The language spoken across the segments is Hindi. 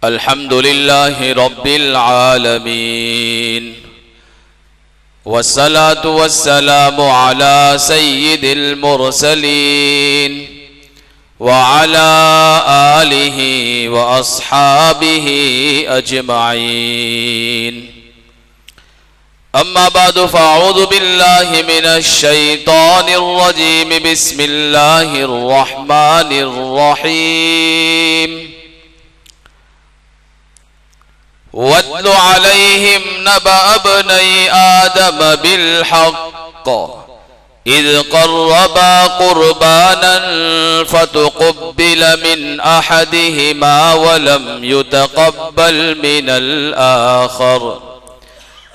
अल्हम्दुलिल्लाहि रब्बिल आलमीन वस्सलातु वस्सलामु अला सय्यिदिल मुरसलीन व अला आलिहि व अस्हाबिहि अजमाइन। अम्मा बादु फ़अऊज़ु बिल्लाहि मिनश शैतानिर रजीम। बिस्मिल्लाहिर रहमानिर रहीम। वत्लु अलैहिम नबअ इब्नै आदम बिलहक़्क़ इज़ क़र्रबा क़ुरबानन फ़तुक़ुब्बिल मिन अहदिहिमा वलम युतक़ब्बल मिनल आख़र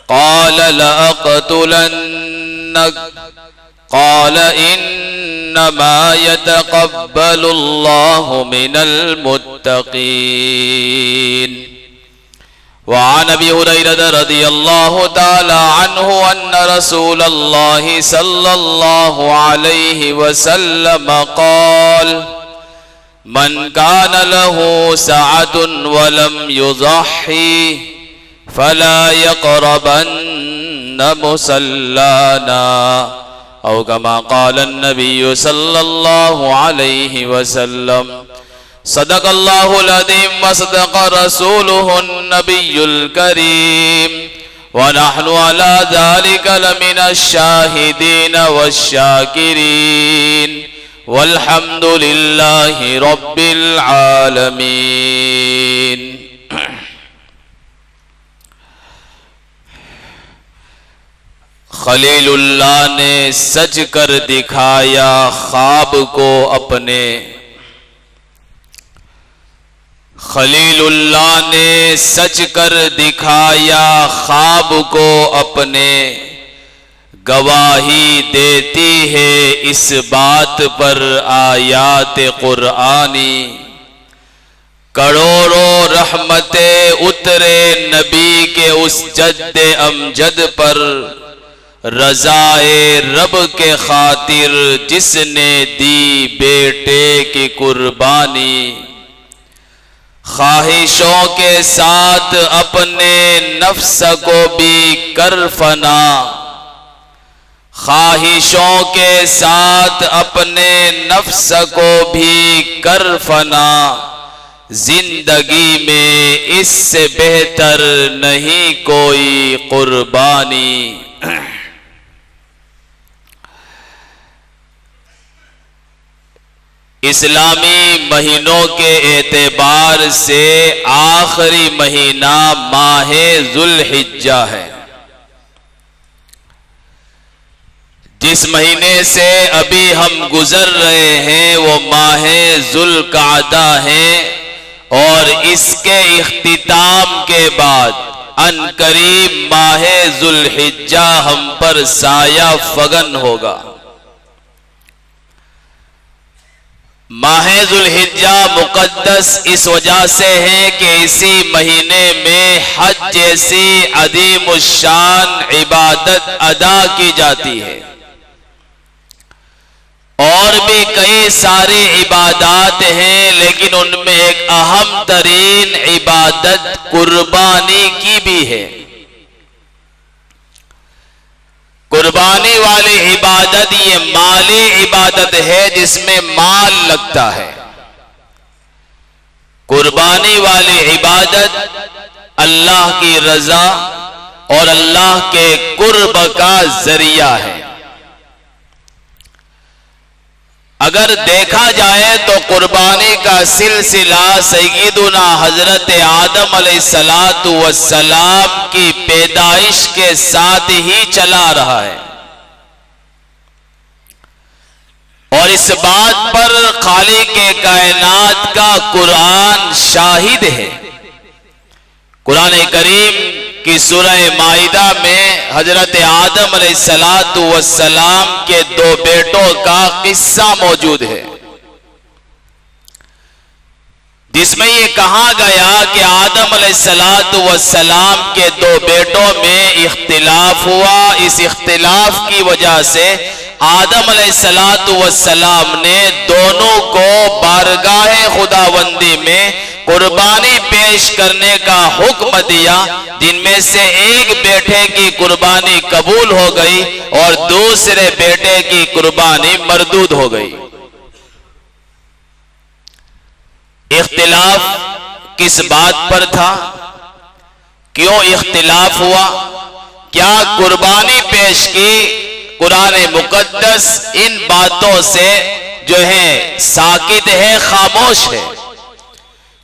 क़ाल लअक़तुलन्नक क़ाल इन्नमा यतक़ब्बलुल्लाहु मिनल मुत्तक़ीन। वअन अबी हुरैरह रज़ियल्लाहु तआला अन्हु अन्न रसूलल्लाहि सल्लल्लाहु अलैहि वसल्लम क़ाल मन कान लहु सअतुन वलम युज़ह्ही फला यक़रबन्न मुसल्लाना औ कमा क़ाल अन्नबिय्यु सल्लल्लाहु अलैहि वसल्लम। सदक़ल्लाहुल अज़ीम व सदक़ रसूलुहुन नबियुल करीम व नहनु अला ज़ालिका लमिनश शाहिदीन वश्शाकिरीन वल्हम्दुलिल्लाहि रब्बिल आलमीन। खलीलुल्लाह ने सच कर दिखाया ख्वाब को अपने। खलीलुल्लाह ने सच कर दिखाया ख्वाब को अपने। गवाही देती है इस बात पर आयात कुरानी। करोड़ों रहमते उतरे नबी के उस जद्दे अमजद पर, रज़ाए रब के खातिर जिसने दी बेटे की कुर्बानी। ख्वाहिशों के साथ अपने नफ्स को भी कर फना। ख्वाहिशों के साथ अपने नफ्स को भी कर फना। जिंदगी में इससे बेहतर नहीं कोई कुर्बानी। इस्लामी महीनों के एतबार से आखिरी महीना माहे जुल्हिज्जा है। जिस महीने से अभी हम गुजर रहे हैं वो माहे जुल्क़अदा है और इसके इख्तिताम के बाद अनकरीब माहे जुल्हिज्जा हम पर साया फगन होगा। माहे जुल्हिज्जा मुक़द्दस इस वजह से है कि इसी महीने में हज जैसी अज़ीमुश्शान इबादत अदा की जाती है और भी कई सारी इबादत हैं, लेकिन उनमें एक अहम तरीन इबादत कुर्बानी की भी है। कुर्बानी वाली इबादत ये माली इबादत है जिसमें माल लगता है। कुर्बानी वाली इबादत अल्लाह की रजा और अल्लाह के कुर्ब का जरिया है। अगर देखा जाए तो कुर्बानी का सिलसिला सय्यदुना हजरत आदम अलैहिस्सलातु वस्सलाम की पैदाइश के साथ ही चला रहा है और इस बात पर खालिक़े कायनात का कुरान शाहिद है। कुरान करीम की सूरह माइदा में हजरत आदम अलैहिस्सलातु वस्सलाम के दो बेटों का किस्सा मौजूद है, जिसमें ये कहा गया कि आदम अलैहिस्सलातु वस्सलाम के दो बेटों में इख्तिलाफ हुआ। इस इख्तिलाफ की वजह से आदम अलैहिस्सलातु वस्सलाम ने दोनों को बारगाहे खुदावंदी में कुर्बानी पेश करने का हुक्म दिया, जिनमें से एक बेटे की कुर्बानी कबूल हो गई और दूसरे बेटे की कुर्बानी मरदूद हो गई। इख्तिलाफ किस बात पर था? क्यों इख्तिलाफ हुआ? क्या कुर्बानी पेश की? कुरान मुकद्दस इन बातों से जो है साकित है, खामोश है।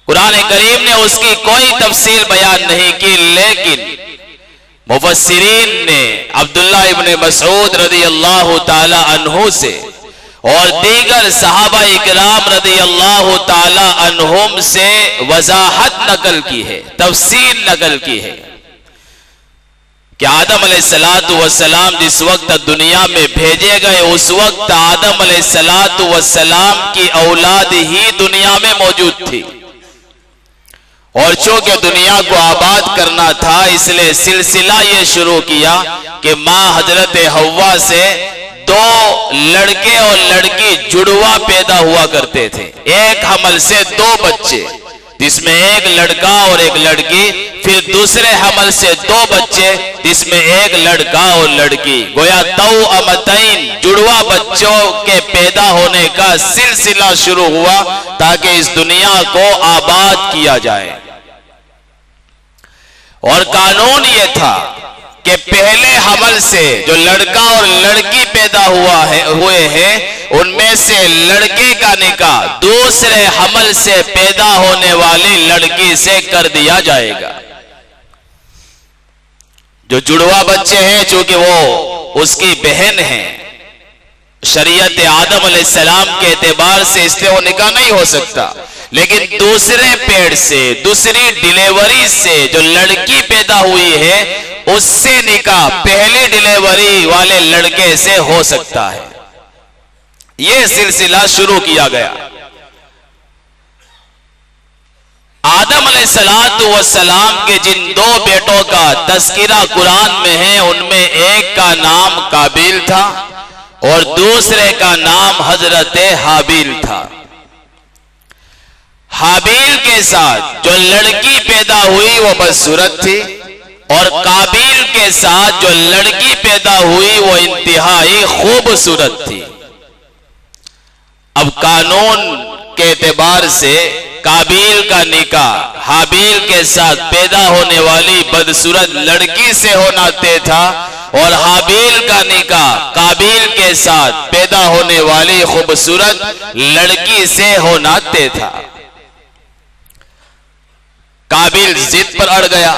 कुरान करीम ने उसकी कोई तफसील बयान नहीं की, लेकिन मुफस्सिरीन ने अब्दुल्लाह इब्ने मसऊद रज़ी अल्लाह ताला अन्हु से और दीगर सहाबा इकराम रज़ी अल्लाह ताला अन्हुम से वजाहत नकल की है, तफसील नकल की है कि आदम अलैहिस्सलातु वस्सलाम जिस वक्त दुनिया में भेजे गए, उस वक्त आदम अलैहिस्सलातु वस्सलाम की औलाद ही दुनिया में मौजूद थी, और चूंकि दुनिया को आबाद करना था इसलिए सिलसिला ये शुरू किया कि माँ हजरत हव्वा से दो लड़के और लड़की जुड़वा पैदा हुआ करते थे। एक हमल से दो बच्चे, जिसमें एक लड़का और एक लड़की, फिर दूसरे हमल से दो बच्चे जिसमें एक लड़का और लड़की, गोया तौ अमतैन जुड़वा बच्चों के पैदा होने का सिलसिला शुरू हुआ ताकि इस दुनिया को आबाद किया जाए। और कानून यह था कि पहले हमल से जो लड़का और लड़की पैदा हुए हैं उनमें से लड़के का निकाह दूसरे हमल से पैदा होने वाली लड़की से कर दिया जाएगा। जो जुड़वा बच्चे हैं, चूंकि वो उसकी बहन है, शरीयत आदम अलैहिस्सलाम के एतबार से इसलिए वो निकाह नहीं हो सकता, लेकिन दूसरे पेड़ से, दूसरी डिलीवरी से जो लड़की पैदा हुई है उससे निकाह पहली डिलीवरी वाले लड़के से हो सकता है। यह सिलसिला शुरू किया गया। आदम अलैहिस्सलातु वस्सलाम के जिन दो बेटों का तस्कीरा कुरान में है, उनमें एक का नाम काबिल था और दूसरे का नाम हजरत हाबिल था। हाबिल के साथ जो लड़की पैदा हुई वो बदसूरत थी, और काबिल के साथ जो लड़की पैदा हुई वो इंतहाई खूबसूरत थी। अब कानून के एतबार से काबिल का निकाह हाबिल के साथ पैदा होने वाली बदसूरत लड़की से होना तय था, और हाबिल का निकाह काबिल के साथ पैदा होने वाली खूबसूरत लड़की से होना तय था। काबिल जिद पर अड़ गया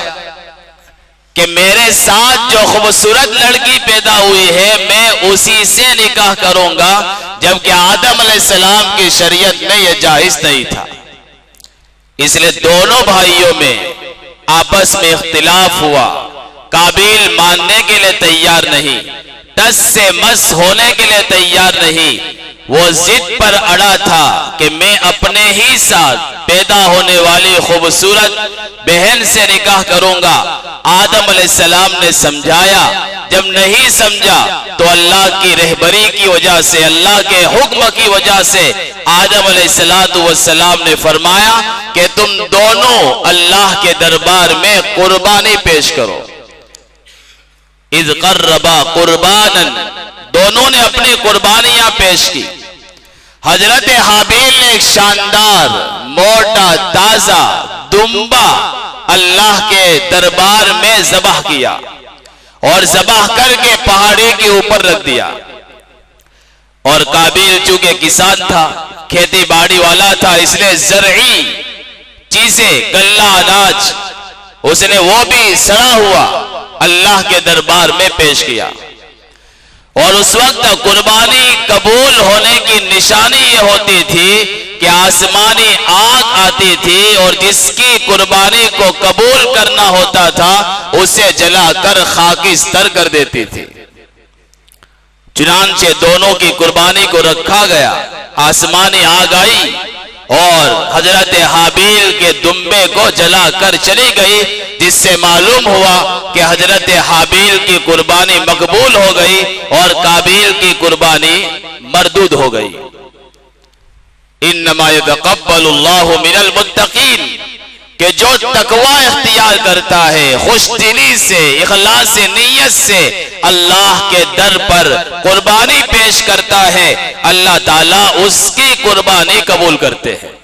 कि मेरे साथ जो खूबसूरत लड़की पैदा हुई है मैं उसी से निकाह करूंगा, जबकि आदम अलैहिस्सलाम की शरीयत में यह जायज नहीं था। इसलिए दोनों भाइयों में आपस में इख्तिलाफ हुआ। काबिल मानने के लिए तैयार नहीं, टस से मस होने के लिए तैयार नहीं, वो जिद पर अड़ा था कि मैं अपने ही साथ पैदा होने वाली खूबसूरत बहन से निकाह करूंगा। आदम अलैहिस्सलाम ने समझाया, जब नहीं समझा तो अल्लाह की रहबरी की वजह से, अल्लाह के हुक्म की वजह से आदम अलैहिस्सलातु वस्सलाम ने फरमाया कि तुम दोनों अल्लाह के दरबार में कुर्बानी पेश करो। इज़ क़र्रबा कुर्बानन, दोनों ने अपनी कुर्बानियां पेश की। हजरत हाबिल ने एक शानदार मोटा ताजा दुम्बा अल्लाह के दरबार में ज़बह किया और ज़बह करके पहाड़ी के ऊपर रख दिया। और काबिल चूंकि किसान था, खेती बाड़ी वाला था, इसलिए ज़रई चीजें, गल्ला अनाज, उसने वो भी सड़ा हुआ अल्लाह के दरबार में पेश किया। और उस वक्त कुर्बानी कबूल होने की निशानी ये होती थी कि आसमानी आग आती थी और जिसकी कुर्बानी को कबूल करना होता था उसे जलाकर खाकिस्तर कर देती थी। चुनांचे दोनों की कुर्बानी को रखा गया, आसमानी आग आई और हजरत हाबिल के दुम्बे को जलाकर चली गई, जिससे मालूम हुआ कि हजरत हाबील की कुर्बानी मकबूल हो गई और काबील की कुर्बानी मरदूद हो गई। इन्नमा यतक़ब्बलुल्लाहु मिनल मुत्तक़ीन, कि जो तकवा इख्तियार करता है, खुश दिली से, इखलास से, नीयत से अल्लाह के दर पर कुर्बानी पेश करता है, अल्लाह ताला उसकी कुर्बानी कबूल करते हैं।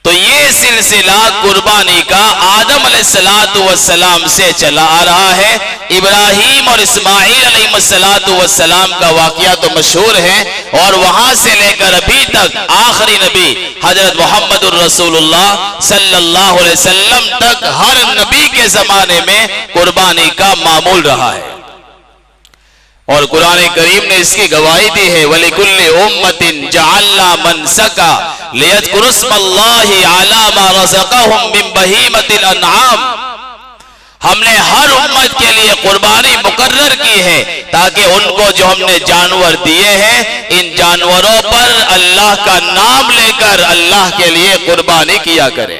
तो ये सिलसिला कुर्बानी का आदम अलैहिस्सलातु वस्सलाम से चला आ रहा है। इब्राहीम और इस्माईल अलैहिस्सलातु वस्सलाम का वाकया तो मशहूर है, और वहां से लेकर अभी तक आखिरी नबी हजरत मोहम्मदुर रसूलुल्लाह सल्लल्लाहु अलैहि वसल्लम तक हर नबी के जमाने में कुर्बानी का मामूल रहा है। और कुरान करीम ने इसकी गवाही दी है, वलिकुल्लि उम्मतिन जअलना मनसका लियज़कुरुस्मल्लाहि अला मा रज़क़हुम मिन बहीमतिल अनआम। हमने हर उम्मत के लिए कुर्बानी मुकर्रर की है ताकि उनको जो हमने जानवर दिए हैं, इन जानवरों पर अल्लाह का नाम लेकर अल्लाह के लिए कुर्बानी किया करें।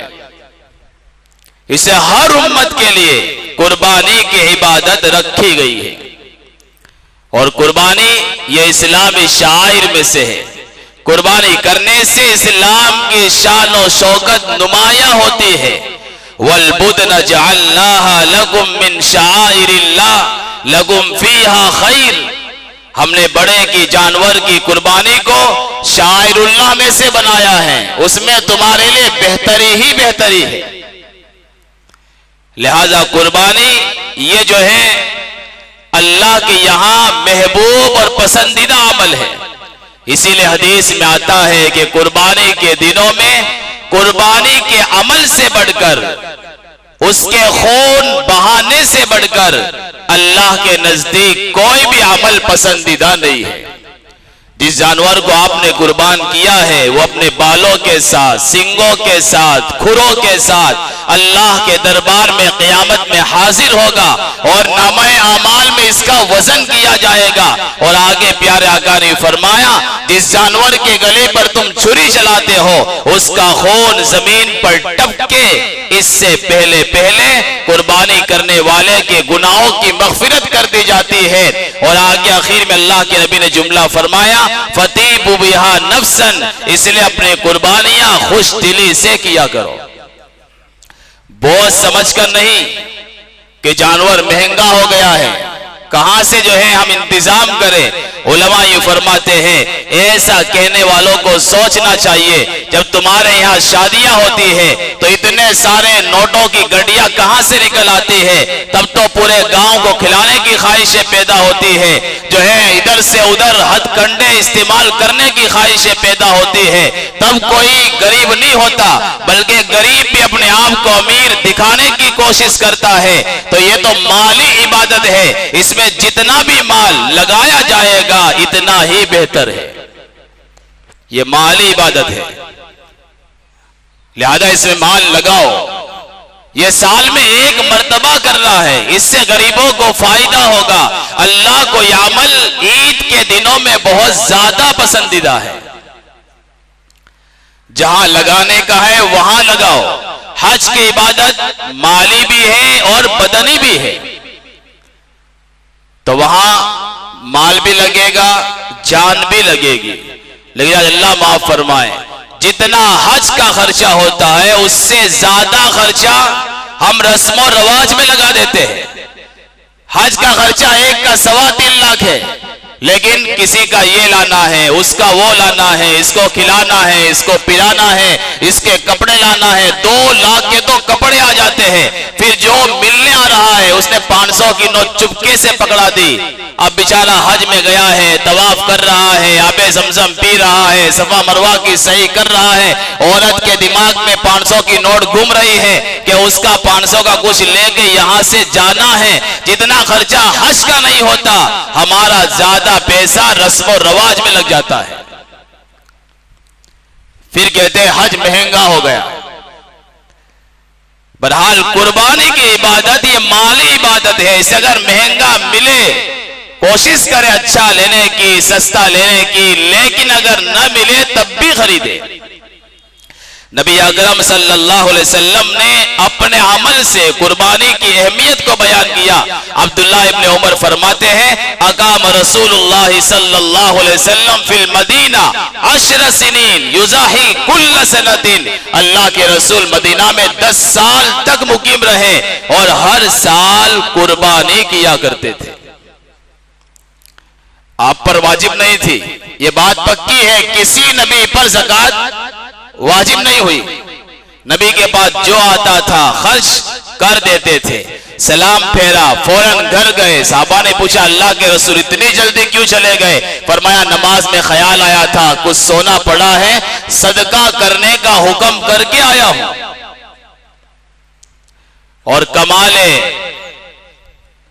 इसे हर उम्मत के लिए कुर्बानी की इबादत रखी गई है। और कुर्बानी ये इस्लामी शाइर में से है। कुर्बानी करने से इस्लाम की शान और शौकत नुमाया होती है। वल बुदन जअलनाहा लकुम मिन शाइरिल्लाह लकुम फीहा खैर। हमने बड़े की जानवर की कुर्बानी को शाइरुल्लाह में से बनाया है, उसमें तुम्हारे लिए बेहतरी ही बेहतरी है। लिहाजा कुर्बानी ये जो है अल्लाह के यहां महबूब और पसंदीदा अमल है। इसीलिए हदीस में आता है कि कुर्बानी के दिनों में कुर्बानी के अमल से बढ़कर, उसके खून बहाने से बढ़कर अल्लाह के नजदीक कोई भी अमल पसंदीदा नहीं है। जिस जानवर को आपने कुर्बान किया है वो अपने बालों के साथ, सींगों के साथ, खुरों के साथ अल्लाह के दरबार में क़यामत में हाजिर होगा और नामे आमाल में इसका वजन किया जाएगा। और आगे प्यारे आका ने फरमाया, जिस जानवर के गले पर तुम छुरी चलाते हो उसका खून जमीन पर टपके, इससे पहले पहले कुर्बानी करने वाले के गुनाहों की मग़फ़िरत कर दी जाती है। और आगे आखिर में अल्लाह के नबी ने जुमला फरमाया, फतीबु बिहा नफ्सन, इसलिए अपने कुर्बानियां खुश दिली से किया करो, बोझ समझकर नहीं कि जानवर महंगा हो गया है, कहां से जो है हम इंतजाम करें। उलमा ये फरमाते हैं, ऐसा कहने वालों को सोचना चाहिए, जब तुम्हारे यहाँ शादियां होती है तो इतने सारे नोटों की गड्डियां कहां से निकल आती है, तब तो पूरे गांव को खिलाने की ख्वाहिशें पैदा होती है, जो है इधर से उधर हथकंडे इस्तेमाल करने की ख्वाहिशें पैदा होती है। तब कोई गरीब नहीं होता, बल्कि गरीब भी अपने आप को अमीर दिखाने की कोशिश करता है। तो ये तो माली इबादत है, इसमें जितना भी माल लगाया जाएगा इतना ही बेहतर है। ये माली इबादत है, लिहाजा इसमें माल लगाओ। ये साल में एक मर्तबा करना है, इससे गरीबों को फायदा होगा। अल्लाह को यह अमल ईद के दिनों में बहुत ज्यादा पसंदीदा है। जहां लगाने का है वहां लगाओ। हज की इबादत माली भी है और बदनी भी है, तो वहां माल भी लगेगा, जान भी लगेगी। लेकिन अल्लाह माफ फरमाए, जितना हज का खर्चा होता है उससे ज्यादा खर्चा हम रस्म और रवाज में लगा देते हैं। हज का खर्चा एक का 3.25 लाख है, लेकिन किसी का ये लाना है, उसका वो लाना है, इसको खिलाना है, इसको पिलाना है, इसके कपड़े लाना है, 2 लाख के तो कपड़े आ जाते हैं। फिर जो मिलने आ रहा है उसने 500 की नोट चुपके से पकड़ा दी। अब बेचारा हज में गया है, तवाफ कर रहा है, आबे ज़मज़म पी रहा है, सफा मरवा की सही कर रहा है। औरत के दिमाग में 500 की नोट घूम रही है कि उसका 500 का कुछ लेके यहां से जाना है। जितना खर्चा हज का नहीं होता, हमारा ज्यादा पैसा रस्म और रवाज में लग जाता है। फिर कहते हैं हज महंगा हो गया। बहरहाल कुर्बानी की इबादत ये माली इबादत है। इसे अगर महंगा मिले कोशिश करें अच्छा लेने की, सस्ता लेने की, लेकिन अगर न मिले तब भी खरीदे। नबी अकरम सल्लल्लाहु अलैहि वसल्लम ने अपने अमल से कुर्बानी की अहमियत को बयान किया। अब्दुल्लाह इब्न उमर फरमाते हैं, अकाम रसूलुल्लाह सल्लल्लाहु अलैहि वसल्लम फिल मदीना 10 सिनीन युज़ाही कुल्ल सनतिन। अल्लाह के रसूल मदीना में 10 साल तक मुकीम रहे और हर साल कुर्बानी किया करते थे। आप पर वाजिब नहीं थी, ये बात पक्की है, किसी नबी पर ज़कात वाजिब नहीं हुई। नबी के पास जो आता था खर्च कर देते थे। सलाम फेरा, फौरन घर गए। साहबा ने पूछा, अल्लाह के रसूल इतनी जल्दी क्यों चले गए? फरमाया, नमाज में ख्याल आया था कुछ सोना पड़ा है, सदका करने का हुक्म करके आया हूं। और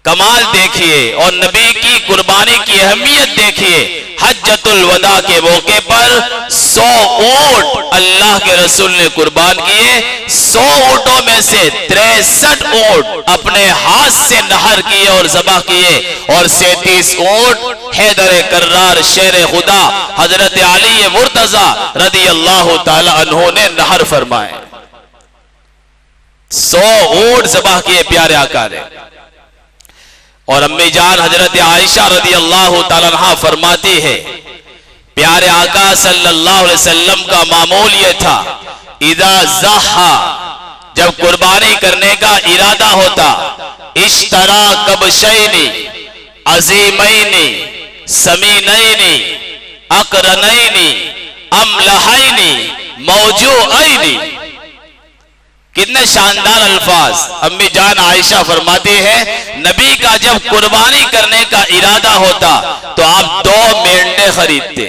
कमाल देखिए और नबी की कुर्बानी की अहमियत देखिए। हज्जतुल वदा के मौके पर 100 ऊंट अल्लाह के रसूल ने कुर्बान किए। 100 ऊंटों में से 63 ऊंट अपने हाथ से नहर किए और ज़बह किए और 37 ऊंट हैदर कर्रार शेर खुदा हजरत अली मुर्तजा रदी अल्लाह ताला अन्हु ने नहर फरमाए। 100 ऊंट ज़बह किए प्यारे आका ने। और अम्मी जान हजरत आयशा रदी अल्लाह ताला अन्हा फरमाती है, प्यारे आका सल्लल्लाहु अलैहि वसल्लम का मामूल यह था, इदा ज़हा, जब कुर्बानी करने का इरादा होता, इश्तरा कबशैनी अजीमैनी समीनैनी अकरनैनी अमलहैनी मौजूअैनी। कितने शानदार अल्फाज। अम्मी जान आयशा फरमाती है, नबी का जब कुर्बानी करने का इरादा होता तो आप 2 मेंढे खरीदते।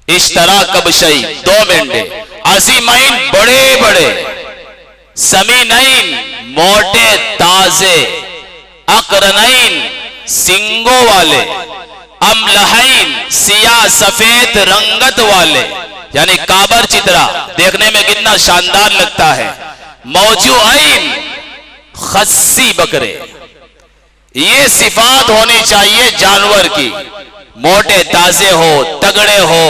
इश्तरा कबशई, 2 मेंढे, अजीमैन बड़े बड़े, समीनैन मोटे ताजे, अकरनैन सिंगों वाले, अमलहैन सिया सफेद रंगत वाले, यानी काबर चित्रा, देखने में कितना शानदार लगता है। मौजूअैन खस्सी बकरे। ये सिफात होनी चाहिए जानवर की, मोटे ताजे हो, तगड़े हो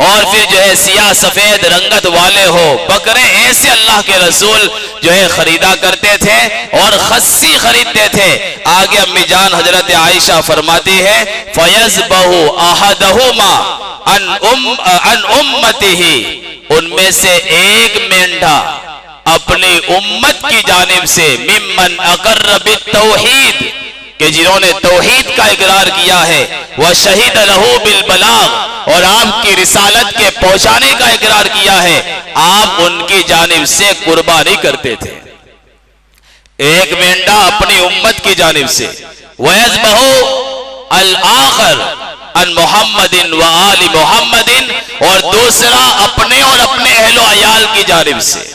और फिर जो है सिया सफेद रंगत वाले हो। बकरे ऐसे अल्लाह के रसूल जो है खरीदा करते थे और खस्सी खरीदते थे। आगे अम्मी जान हजरत आयशा फरमाती है, फयज़बहु अहदहुमा अन उम्मतिही, उनमें से एक मेंढा अपनी उम्मत की जानिब से, मिम्मन अकर्र बित्तौहीद, कि जिन्होंने तौहीद का इकरार किया है, वह शहीद लहू बिल बलाग, और आपकी रिसालत के पहुंचाने का इकरार किया है, आप उनकी जानिब से कुर्बानी करते थे। एक मेंढा अपनी उम्मत की जानिब से, वयज़बहु अल आखर अन मोहम्मदिन व आली मोहम्मदिन, और दूसरा अपने और अपने अहलो अयाल की जानिब से।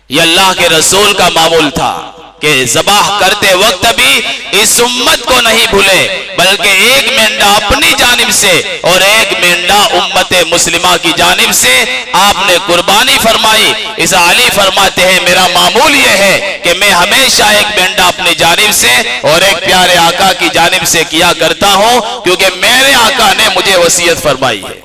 यह अल्लाह के रसूल का मामूल था कि ज़बाह करते वक्त भी इस उम्मत को नहीं भूले, बल्कि एक मेंढा अपनी जानिब से और एक मेंढा उम्मत मुस्लिमा की जानिब से आपने कुर्बानी फरमाई। इस अली फरमाते हैं, मेरा मामूल यह है कि मैं हमेशा एक मेंढा अपनी जानिब से और एक प्यारे आका की जानिब से किया करता हूं, क्योंकि मेरे आका ने मुझे वसीयत फरमाई है।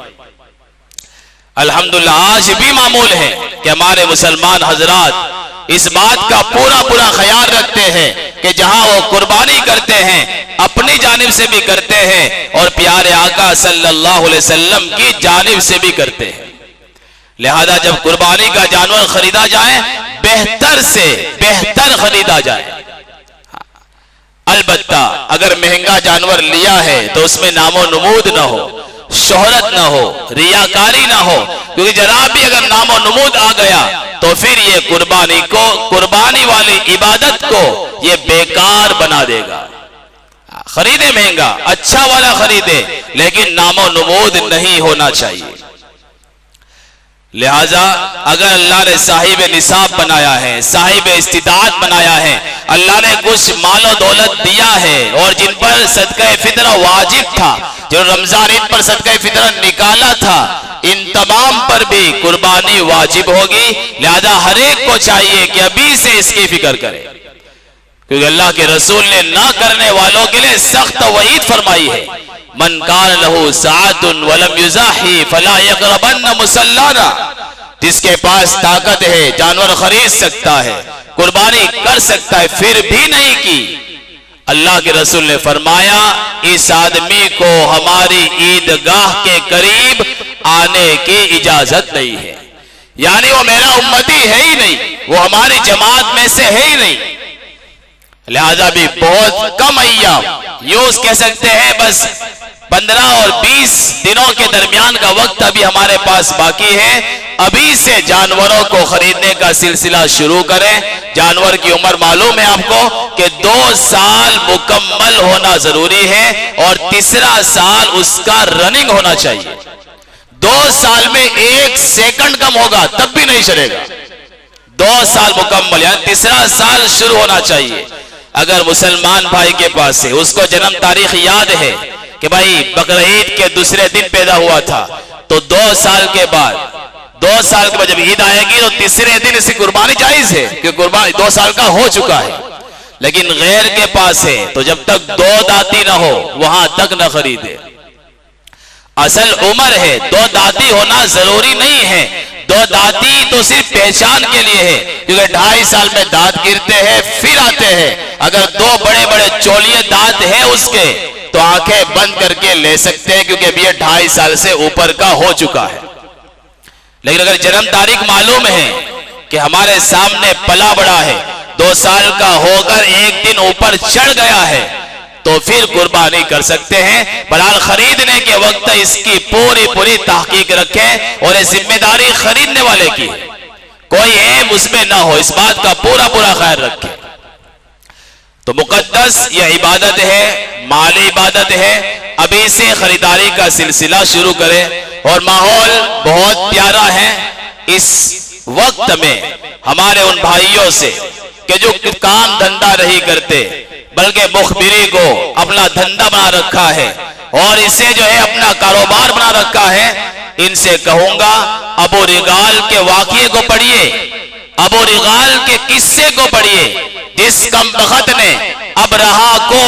अल्हम्दुलिल्लाह आज भी मामूल है कि हमारे मुसलमान हजरात इस बात का पूरा ख्याल रखते हैं कि जहां वो कुर्बानी करते हैं अपनी जानिब से भी करते हैं और प्यारे आका सल्लल्लाहु अलैहि वसल्लम की जानिब से भी करते हैं। लिहाजा जब कुर्बानी का जानवर खरीदा जाए, बेहतर से बेहतर खरीदा जाए। अलबत्ता अगर महंगा जानवर लिया है तो उसमें नामो नमूद ना हो, शोहरत ना हो, रियाकारी ना हो, क्योंकि जरा भी अगर नामो नमूद आ गया तो फिर ये कुर्बानी वाली इबादत को ये बेकार बना देगा। खरीदे महंगा, अच्छा वाला खरीदे, लेकिन नामो नमूद नहीं होना चाहिए। लिहाजा अगर अल्लाह ने साहिब निसाब बनाया है, साहिब इस्तिताअत बनाया है, अल्लाह ने कुछ मालो दौलत दिया है और जिन पर सदका फितरा वाजिब था, जो रमजान ईद पर सदका फितरा निकाला था, इन तमाम पर भी कुर्बानी वाजिब होगी। लिहाजा हर एक को चाहिए कि अभी से इसकी फिक्र करे, क्योंकि अल्लाह के रसूल ने ना करने वालों के लिए सख्त वईद फरमाई है, मन कान लहू साअतुन वलम युज़ाही फला यक़रबन्न मुसल्लाना। जिसके पास ताकत है, जानवर खरीद सकता है, कुर्बानी कर सकता है, फिर भी नहीं की। अल्लाह के रसूल ने फरमाया इस आदमी को हमारी ईदगाह के करीब आने की इजाजत नहीं है, यानी वो मेरा उम्मती है ही नहीं, वो हमारी जमात में से है ही नहीं। लिहाजा भी बहुत कम अय्याम, यूं कह सकते हैं बस 15 और 20 दिनों के दरमियान का वक्त अभी हमारे पास बाकी है। अभी से जानवरों को खरीदने का सिलसिला शुरू करें। जानवर की उम्र मालूम है आपको कि 2 साल मुकम्मल होना जरूरी है और तीसरा साल उसका रनिंग होना चाहिए। 2 साल में 1 सेकंड कम होगा तब भी नहीं चलेगा। 2 साल मुकम्मल, यानी तीसरा साल शुरू होना चाहिए। अगर मुसलमान भाई के पास है, उसको जन्म तारीख याद है कि भाई बकरीद के दूसरे दिन पैदा हुआ था, तो 2 साल के बाद जब ईद आएगी तो तीसरे दिन इसकी कुर्बानी जायज है, क्योंकि कुर्बानी 2 साल का हो चुका है। लेकिन गैर के पास है तो जब तक 2 दाती ना हो वहां तक न खरीदे। असल उम्र है, 2 दाती होना जरूरी नहीं है। 2 दाती तो सिर्फ पहचान के लिए है, क्योंकि 2.5 साल में दांत गिरते हैं फिर आते हैं। अगर 2 बड़े बड़े चौलिए दांत हैं उसके तो आंखें बंद करके ले सकते हैं, क्योंकि अभी 2.5 साल से ऊपर का हो चुका है। लेकिन अगर जन्म तारीख मालूम है कि हमारे सामने पला बड़ा है, 2 साल का होकर 1 दिन ऊपर चढ़ गया है, तो फिर कुर्बानी कर सकते हैं। बहरहाल खरीदने के वक्त इसकी पूरी तहकीक रखें और ये जिम्मेदारी खरीदने वाले की, कोई ऐब उसमें ना हो, इस बात का पूरा ख्याल रखें। तो मुकद्दस यह इबादत है, माली इबादत है। अभी से खरीदारी का सिलसिला शुरू करें और माहौल बहुत प्यारा है इस वक्त में हमारे उन भाइयों से कि जो काम धंधा नहीं करते बल्कि मुखबिरी को अपना धंधा बना रखा है और इसे जो है अपना कारोबार बना रखा है। इनसे कहूंगा अबू रिगाल के वाक़ये को पढ़िए, अबू रिगाल के किस्से को पढ़िए, जिस कमबख्त ने अबरहा को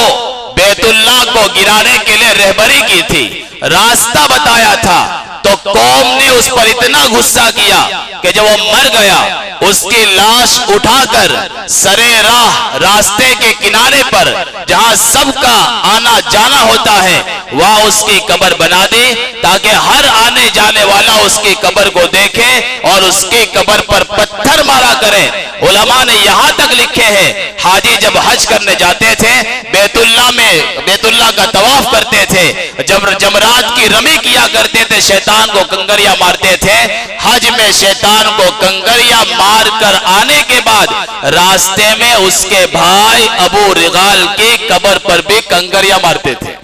बैतुल्लाह को गिराने के लिए रहबरी की थी, रास्ता बताया था, तो कौम ने उस पर इतना गुस्सा किया कि जब वो मर गया उसकी लाश उठाकर सरे राह रास्ते के किनारे पर जहां सबका आना जाना होता है वहां उसकी कब्र बना दी, ताकि हर आने जाने वाला उसकी कब्र को देखे और उसकी कब्र पर पत्थर मारा करे। उलमा ने यहां तक लिखे हैं हाजी जब हज करने जाते थे बैतुल्लाह का तवाफ करते थे, जब जमरात की रमी किया करते थे, शैतान को कंकरिया मारते थे। हज में शैतान को कंकरिया मार कर आने के बाद रास्ते में उसके भाई अबू रिगाल की कब्र पर भी कंकरिया मारते थे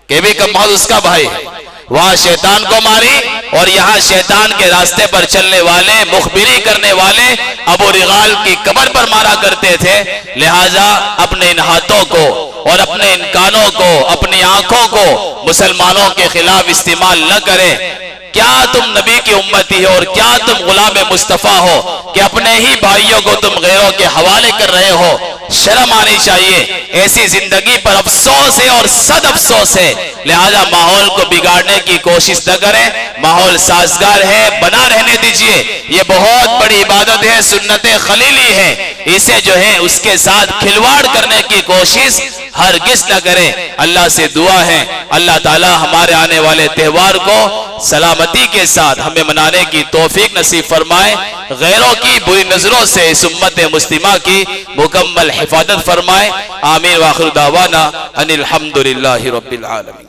कि भी कमाल उसका भाई है। वहां शैतान को मारी और यहाँ शैतान के रास्ते पर चलने वाले मुखबिरी करने वाले अबू रिगाल की कब्र पर मारा करते थे। लिहाजा अपने इन हाथों को और अपने इन कानों को, अपनी आंखों को मुसलमानों के खिलाफ इस्तेमाल न करें। क्या तुम नबी की उम्मती हो और क्या तुम गुलाम मुस्तफा हो कि अपने ही भाइयों को तुम गैरों के हवाले कर रहे हो? शर्म आनी चाहिए। ऐसी जिंदगी पर अफसोस है और सद अफसोस है। लिहाजा माहौल को बिगाड़ने की कोशिश न करें। माहौल साजगार है, बना रहने दीजिए। ये बहुत बड़ी इबादत है, सुन्नत खलीली है। इसे जो है उसके साथ खिलवाड़ करने की कोशिश हरगिज न करें। अल्लाह से दुआ है अल्लाह ताला हमारे आने वाले त्योहार को सलामती के साथ हमें मनाने की तौफीक नसीब फरमाए। गैरों की बुरी नजरों से इस उम्मत मुस्लिमा की मुकम्मल हिफाजत फरमाए। आमीन। व आखिर दावाना अनिल हम्दुलिल्लाहि रब्बिल आलमीन।